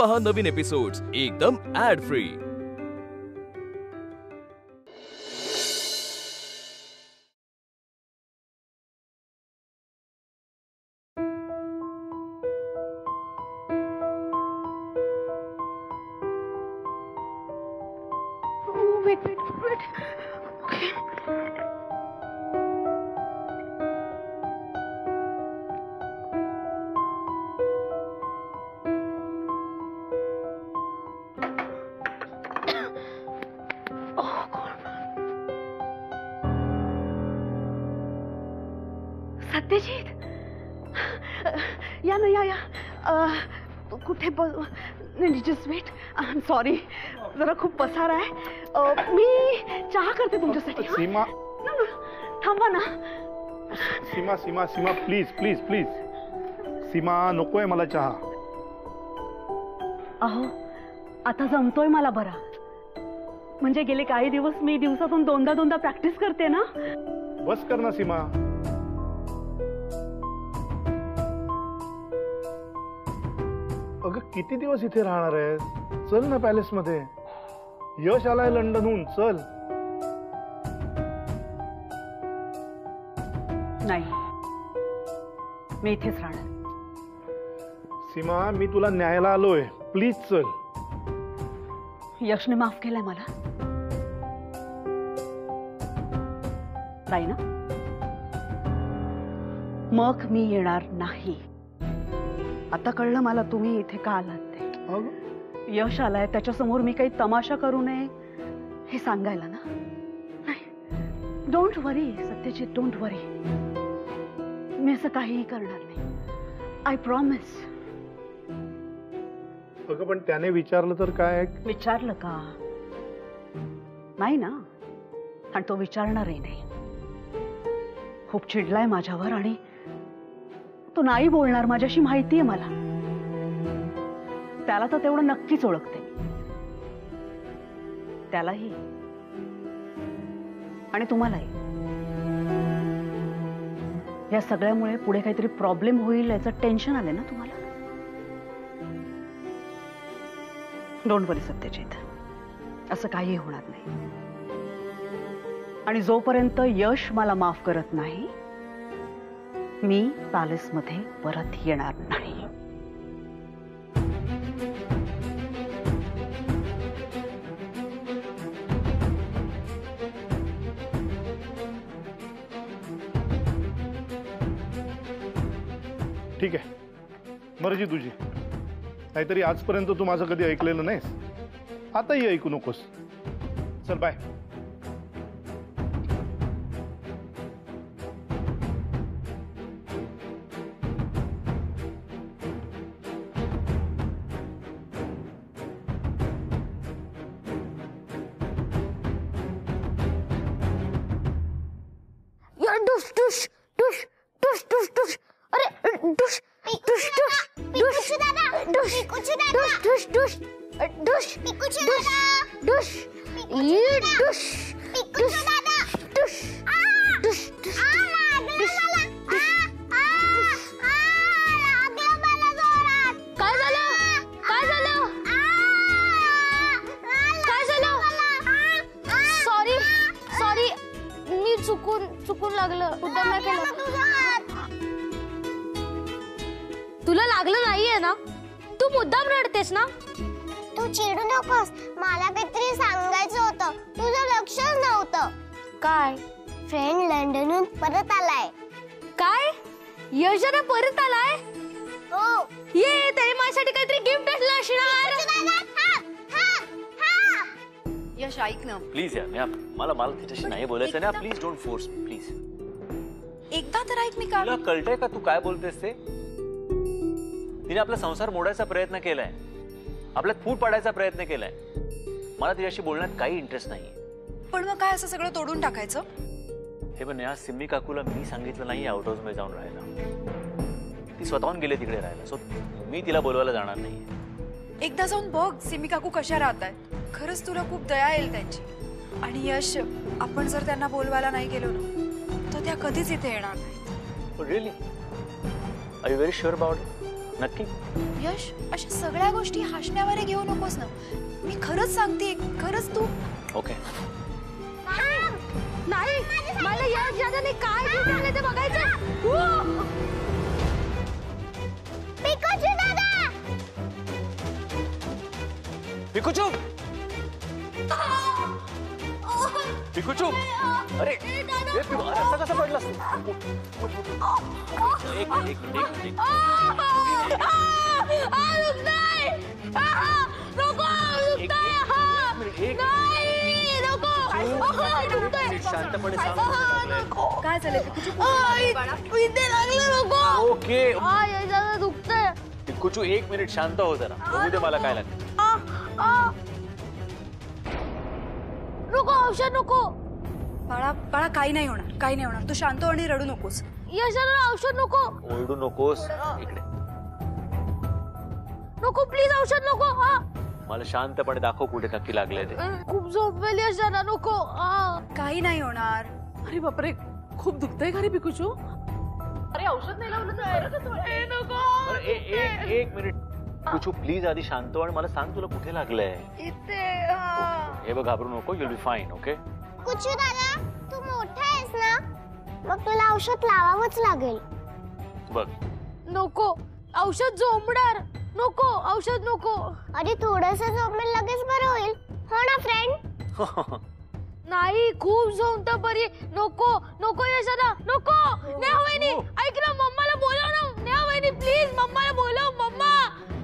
पहा नवीन एपिसोड्स एकदम ऍड फ्री। सत्यजित, या ना या कुठे just wait, I am sorry, जरा खूप पसारा आहे। मी चहा करते तुमच्यासाठी। सीमा, थांबा ना। सीमा सीमा सीमा प्लीज प्लीज प्लीज, सीमा नकोय मला चहा। अहो आता जमतोय मला बरा, म्हणजे गेले काही दिवस मी दिवसातून दोनदा प्रॅक्टिस करते ना। बस कर ना सीमा। अगं किती दिवस इथे राहणार आहेस? चल ना पॅलेस मध्ये, यश आलाय लंडनहून, चल। नाही, मी इथेच राहणार। सीमा मी तुला न्यायला आलोय, प्लीज चल। यशने माफ केलंय मला, नाही ना? मग मी येणार नाही। आता कळलं मला तुम्ही इथे का आलात ते। यश आलाय त्याच्यासमोर मी काही तमाशा करू नये हे सांगायला ना? नाही, डोंट वरी सत्यजित, डोंट वरी, मी असं काहीही करणार नाही, आय प्रॉमिस। अगं पण त्याने विचारलं तर काय? विचारलं का? नाही ना, आणि तो विचारणारही नाही। खूप चिडलाय माझ्यावर आणि तो नाही बोलणार माझ्याशी, माहितीये मला। त्याला तर तेवढं नक्कीच ओळखते, त्यालाही आणि तुम्हालाही। या सगळ्यामुळे पुढे काहीतरी प्रॉब्लेम होईल याचं टेन्शन आले ना तुम्हाला? डोंट वरी सत्यजित, असं काही होणार नाही। आणि जोपर्यंत यश मला माफ करत नाही, मी पॅलेस मध्ये परत येणार नाही। ठीक आहे, मर्जी तुझी, नाहीतरी आजपर्यंत तू माझं कधी ऐकलेलं नाहीस, आताही ऐकू नकोस। चल बाय। डुश डुश डुश डुश डुश डुश, अरे डुश डुश डुश डुश डुश डुश डुश डुश डुश ये डुश डुश डुश डुश डुश। काय झालं? काय झालं? काय झालं? सॉरी सॉरी, मी चुकून लागलं, मुद्दाम नाही केलं। तुला लागलं नाहीये ना? तू मुद्दाम रडतेस ना? तू चिडू नकोस, मला काहीतरी सांगायचं होतं, तुझं लक्षच नव्हतं। काय? फ्रेंड लंडनहून परत आलाय। काय? यशदा परत आलाय? हो। ये, त्याने माझ्यासाठी काहीतरी गिफ्ट आणलं असणार। यश ऐक ना प्लीज यार, मला तिच्याशी नाही बोलायचं ना, प्लीज डोंट फोर्स, प्लीज। एकदा तर ऐक, मी काय तुला कळतंय का तू काय बोलतेस ते? तिने आपला संसार मोडायचा प्रयत्न केलाय, आपल्यात फूट पाडायचा प्रयत्न केलाय। मला तिच्याशी बोलण्यात काही इंटरेस्ट नाही। पण मग काय असं सगळं तोडून टाकायचं? हे पण या सिम्मी काकूला मी सांगितलं नाही आउट हाऊस मध्ये जाऊन राहायला, ती स्वतःहून गेले तिकडे राहायला, सो मी तिला बोलवायला जाणार नाही। एकदा जाऊन बघ सिमी काकू कशा राहतायत, खरंच तुला खूप दया येईल त्यांची। आणि यश, आपण जर त्यांना बोलवायला नाही गेलो ना, तर त्या कधीच इथे येणार नाही। Really? Are you very sure about it? नक्की? यश, अशा सगळ्या गोष्टी हसण्यावर घेऊ नकोस ना. मी खरंच सांगते, खरंच तू. ओके. नाही, मला यश दादाने काय घेऊन आले ते बघायचं. पिकाचू दादा. पिकुचू, पिकुचू, अरे तू असा कसा पडलास? एक मिनिट. शांतपणे सांग. काय झालं? ओके यश दादा दुखतंय. पिकुचू, 1 मिनिट शांत हो जरा. बघू दे मला काय लागतं. नको, औषध नको. बाळा बाळा, काही नाही होणार, काही नाही होणार. तू शांत हो आणि रडू नकोस. यश दादा औषध नको. ओरडू नकोस. इकडे नको प्लीज, औषध नको. मला शांतपणे दाखव कुठे नक्की लागले ते. खूप झोपेल यश दादा, नको. काही नाही होणार. अरे बापरे, खूप दुखतंय का रे पिकुचू? अरे औषध नाही लावलं तर नको. बरं, एक मिनिट. पिकुचू प्लीज आधी शांत हो आणि मला सांग तुला कुठे लागलंय. इथे. हे बघ, घाबरू नको. You'll be fine. ओके. कुचू दादा, तू मोठा आहेस ना, मग तुला औषध लावावंच लागेल. बघ, नको, औषध झोंबणार. नको, औषध नको. अरे थोडस झोपेल, लगेच बरं होईल. हो ना फ्रेंड? नाही, खूप झोंबत बरी. नको नको यश दादा, नको. नेहा वहिनी, ऐक ना, मम्माला बोलव ना. नेहा वहिनी प्लीज, मम्माला बोलव. मम्मा,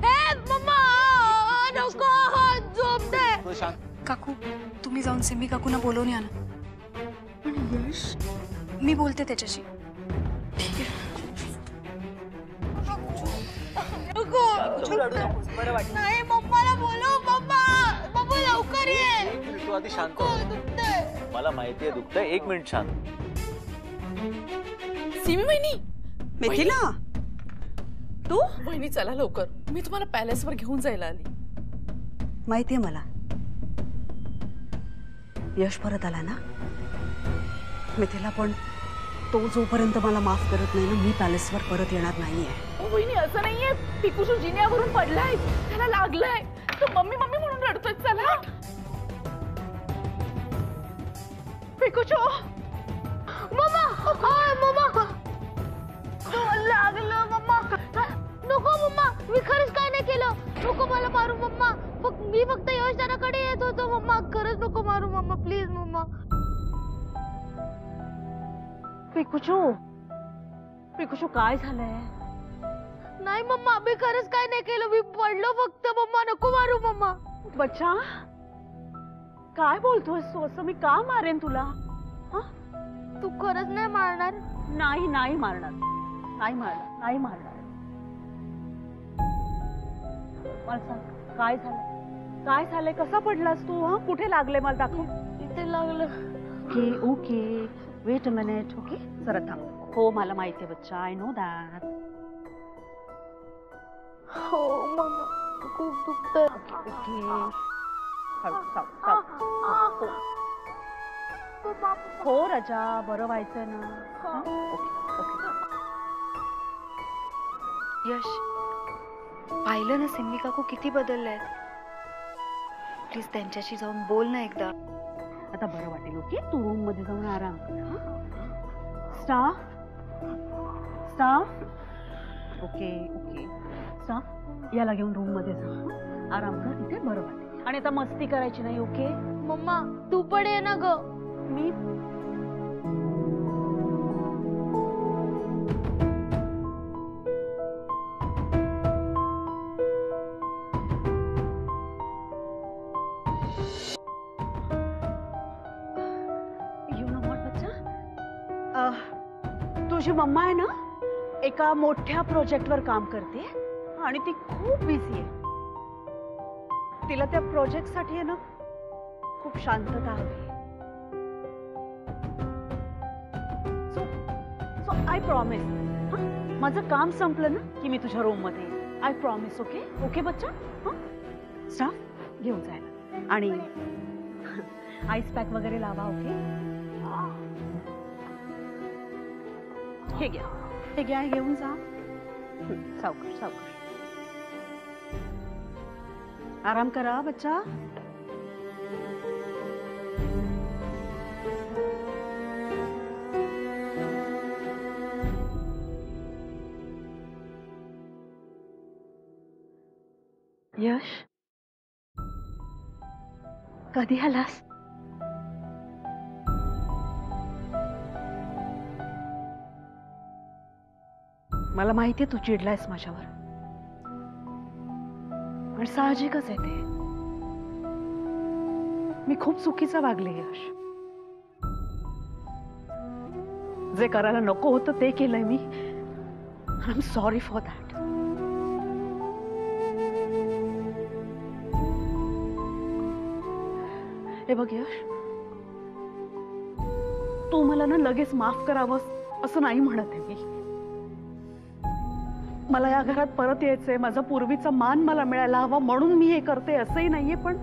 हे मम्मा, नको, झोपते. काकू, तुम्ही जाऊन सिमी काकूना बोलवून या ना. यश, मी बोलते त्याच्याशी. नाही, मम्माला बोलव. मम्मा, मम्मा लवकर ये. तू आधी शांत हो. मला माहितीये दुखतंय. 1 मिनिट शांत. सिमी वहिनी, मिथिला, तू? वहिनी चला लवकर, मी तुम्हाला पॅलेसवर घेऊन जायला आली. माहितीये मला, यश परत आला ना मिथिला, पण तो जोपर्यंत मला माफ करत नाही ना, मी पॅलेसवर परत येणार नाहीये. वहिनी असं नाहीये, पिकुशू जिन्यावरून पडलाय, त्याला लागलंय, तो मम्मी मम्मी म्हणून रडतोय. चला पिकुशू. मम्मा, मम्मा, लागलं. मम्मा नको. मम्मा, मी खरंच काय नाही केलं. नको मला मारू मम्मा. मी फक्त यश दादाकडे येत होतो. मम्मा खरंच नको मारू मम्मा, प्लीज मम्मा. पिकुचू, पिकुचू काय झालंय? नाही मम्मा, मी खरंच काय नाही केलं. मी पडलो फक्त. मम्मा नको मारू मम्मा. बच्चा, काय बोलतोयस तू? असं मी का मारेन तुला? तू खरंच नाही मारणार? नाही, नाही मारणार, नाही मारणार, नाही मारणार. मला सांग, काय झालं? काय झालंय? कसा पडलास तू? कुठे लागले? मला दाखव. इथे लागलं. Okay okay, weight a minute. Okay, जरा थांब. हो, मला माहिती आहे बच्चा, आय नो दॅट. हो मम्मा, खूप दुखतंय. ओके, हो राजा, बरं व्हायचंय ना. Okay okay. यश, पाहिलं ना सिमी काकू किती बदललंय. प्लीज त्यांच्याशी जाऊन बोल ना एकदा. आता बरं वाटेल. ओके, तू रूम मध्ये जाऊन आराम कर. Staff, staff. Okay okay, staff, याला घेऊन रूम मध्ये जा. आराम कर, इथे बरं वाटेल. आणि आता मस्ती करायची नाही. ओके मम्मा, तू पण ये ना ग. मी तुझी मम्मा आहे ना, एका मोठ्या प्रोजेक्टवर काम करते आणि ती खूप बिझी आहे. तिला त्या प्रोजेक्ट साठी आहे ना, खूप शांतता हवी. सो आय प्रॉमिस, माझं काम संपलं ना की मी तुझ्या रूम मध्ये येईन. I promise. ओके ओके बच्चा. स्टाफ घेऊन जायला आणि आईस पॅक वगैरे लावा. ओके, हे घ्या, हे घ्या, घेऊन जा. सावकाश सावकाश. आराम करा बच्चा. यश, कधी आलास? मला माहितीये तू चिडलायस माझ्यावर, पण साहजिकच आहे ते. मी खूप चुकीचं वागले यश. जे करायला नको होतं ते केलंय मी. I am sorry for that. हे बघ यश, तू मला ना लगेच माफ करावं असं नाही म्हणत आहे मी. मला या घरात परत यायचंय, माझा पूर्वीचा मान मला मिळायला हवा म्हणून मी हे करते असंही नाहीये. पण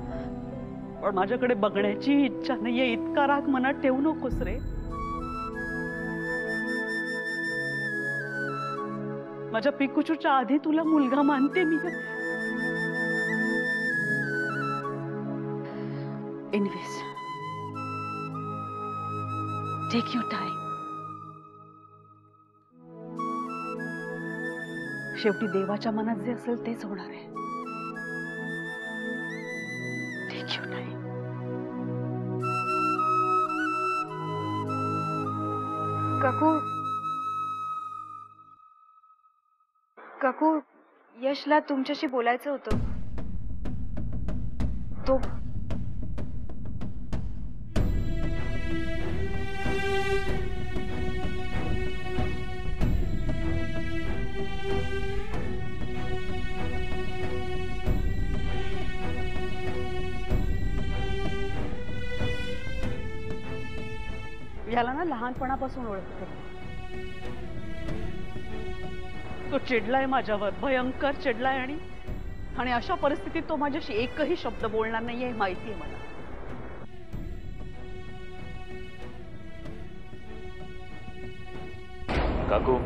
माझ्याकडे बघण्याची इच्छा नाहीये. इतका राग मनात ठेवू नकोस रे. माझ्या पिकूच्या आधी तुला मुलगा मानते मी. Anyways, take your time. शेवटी देवाच्या मनात जे असेल तेच होणार आहे. Take your time. काकू, काकू, यशला तुमच्याशी बोलायचं होतं. तो याला ना लहानपणापासून ओळखते. तो चिडलाय माझ्यावर, भयंकर चिडलाय. आणि अशा परिस्थितीत तो माझ्याशी एकही शब्द बोलणार नाहीये हे माहितीये मला. काकू,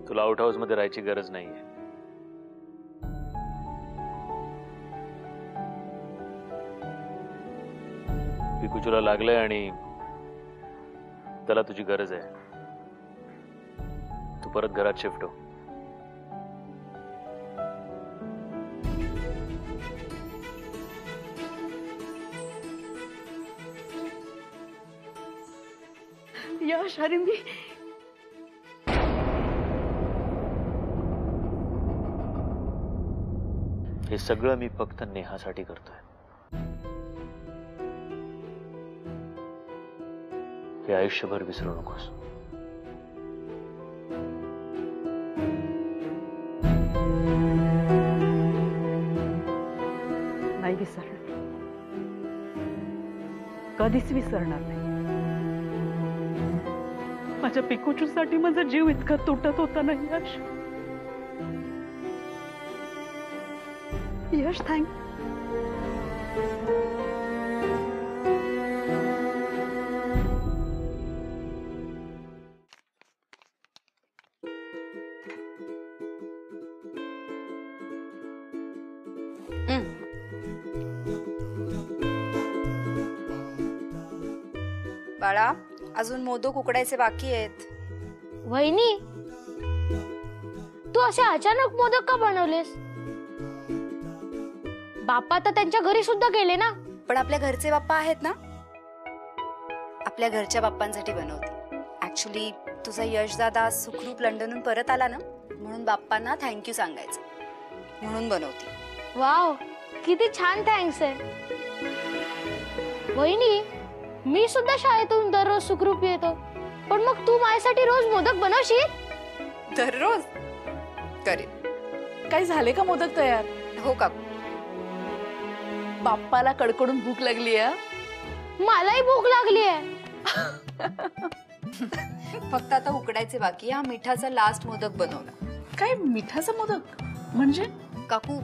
तुला आउट हाऊस मध्ये राहायची गरज नाहीये. पिकूचूला लागलंय आणि त्याला तुझी गरज आहे. तू परत घरात शिफ्ट हो. यश, अरे मी हे सगळं मी फक्त नेहासाठी करतोय. हे आयुष्यभर विसरू नकोस. नाही विसरणार, कधीच विसरणार नाही. माझ्या पिकूचूसाठी माझा जीव इतका तुटत होता ना यश. यश, थँक. बाळा, अजून मोदक उकडायचे बाकी आहेत. वहिनी, तू असे अचानक मोदक का बनवलेस? बाप्पा तर त्यांच्या घरी सुद्धा गेले ना. पण आपल्या घरचे बाप्पा आहेत ना, आपल्या घरच्या बाप्पांसाठी बनवते. ऍक्च्युली तुझा यश दादा सुखरूप लंडनहून परत आला ना, म्हणून बाप्पांना थँक्यू सांगायचं म्हणून बनवते. वाव, किती छान थँक्स आहे. वहिनी, मी सुद्धा शाळेतून दररोज सुखरूप येतो, पण मग तू माझ्यासाठी रोज मोदक बनवशील? दररोज करेन. काय झाले का मोदक तयार? हो काकू. बाप्पाला कडकडून भूक लागली आहे. मलाही भूक लागली आहे. फक्त आता उकडायचे बाकी. हा मिठाचा लास्ट मोदक बनवला. काय मिठाचा मोदक म्हणजे? काकू,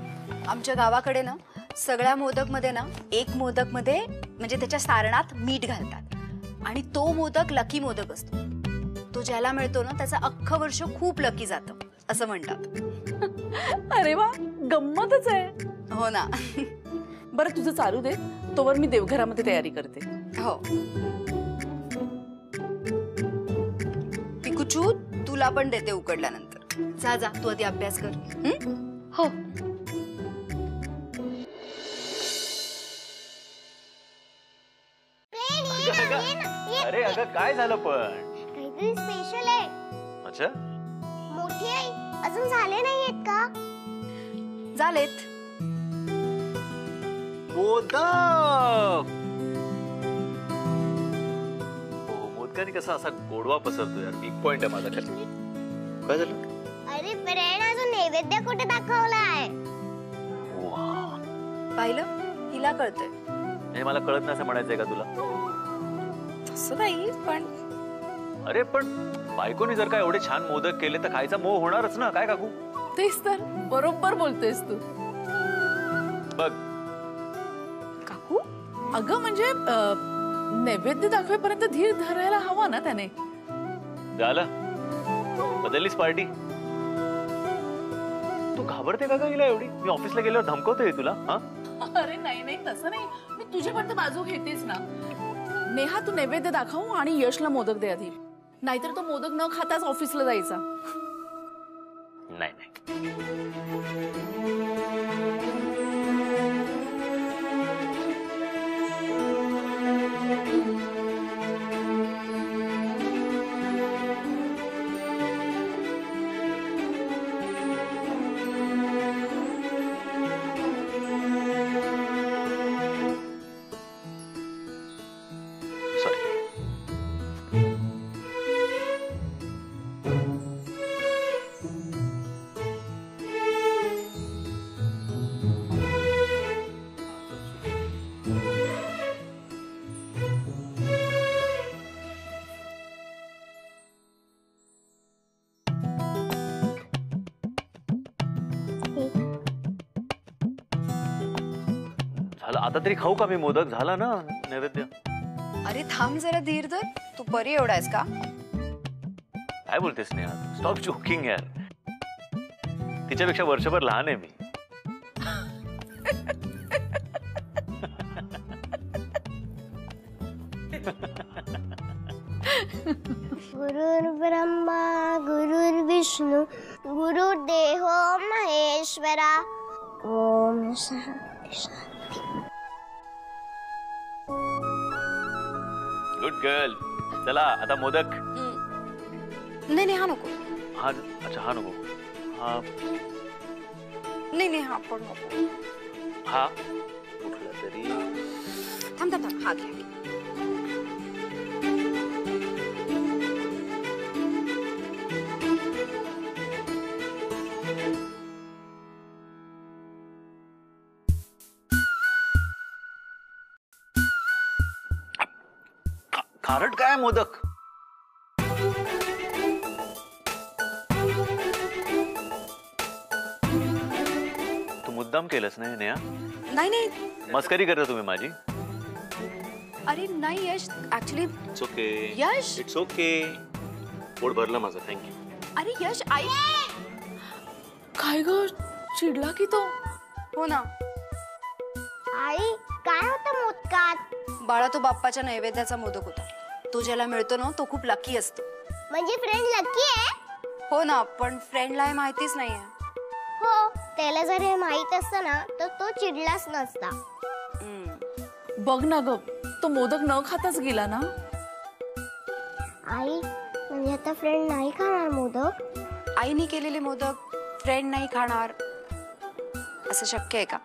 आमच्या गावाकडे ना सगळ्या मोदक मध्ये ना एक मोदक मध्ये म्हणजे त्याच्या सारणात मीठ घालतात आणि तो मोदक लकी मोदक असतो. तो ज्याला मिळतो ना त्याचं अख्खं वर्ष खूप लकी जातं असं म्हणतात. अरे वा, गंमतच आहे. हो ना. बरं तुझं चालू दे, तोवर मी देवघरामध्ये तयारी करते. हो. पिकुचू, तुला पण देते उकडल्यानंतर. जा जा, तू आधी अभ्यास कर. हो. अरे अगं काय झालं पण? काहीतरी स्पेशल आहे. अच्छा, मोठी आई अजून झाले नाहीयेत का? झालेत. मोदक. हो, मोदकाने कसा असा गोडवा पसरतो यार. वीक पॉइंट आहे माझा खाली. काय झालं? अरे फ्रेंड, अजून नैवेद्य कुठे दाखवलाय? पाहिलं, हिला कळतंय. हे मला कळत नाही असं म्हणायचंय का तुला? असं नाही, पण अरे पण बायकोनी जर का एवढे छान मोदक केले तर खायचा मोह होणारच ना. काय काकू? तेच तर, बरोबर बोलतेस तू. बघ काकू, अगं म्हणजे नैवेद्य दाखवेपर्यंत धीर धरायला हवा ना त्याने. झालं, बदललीस पार्टी. तू घाबरते का हिला एवढी? मी ऑफिसला गेल्यावर धमकवतोय तुला. हा, अरे नाही नाही, तसं नाही. मी तुझ्यापर्यंत बाजू घेतेच ना. नेहा, तू नैवेद्य दाखव आणि यशला मोदक दे आधी. नाहीतर तो मोदक न खाताच ऑफिसला जायचा. नाही नाही. झालं, आता तरी खाऊ का मी मोदक? झाला ना नैवेद्य. अरे थांब जरा, धीर धर. तू बरी एवढा आहेस का? काय बोलतेस नेहा? स्टॉप जोकिंग यार. तिच्यापेक्षा वर्षभर लहान आहे मी. गुरुर्ब्रह्मा गुरुर्विष्णू गुरुर्देहो महेश्वरा. ओम शांती शांती. Good girl. चला आता मोदक. नाही नाही, हा नको. हा, अच्छा हा नको. हा नाही नाही, हा पण नको. हा कुठला तरी. थांब थांब थांब, हा घे. खारट काय मोदक? तू मुद्दाम केलंस नाही नेहा? नाही नाही. मस्करी करता तुम्ही माझी? अरे नाही Yash, actually it's okay. Yash, it's okay. पोट भरलं माझं, थँक्यू. अरे यश, आई. काय ग, चिडला की तो? हो ना. आई, काय होतं मोदकात? बाळा, तो बाप्पाच्या नैवेद्याचा मोदक होता. तो ज्याला मिळतो ना तो खूप लकी असतो. म्हणजे फ्रेंड लकी आहे? हो ना, पण फ्रेंडला हे माहितीच नाहीये. हो, त्याला जर हे माहित असतं ना तर तो चिडलाच नसता. बघ ना ग, तो मोदक न खाताच गेला ना. आई, म्हणजे आता फ्रेंड नाही खाणार मोदक? आईने केलेले मोदक फ्रेंड नाही खाणार असं शक्य आहे का?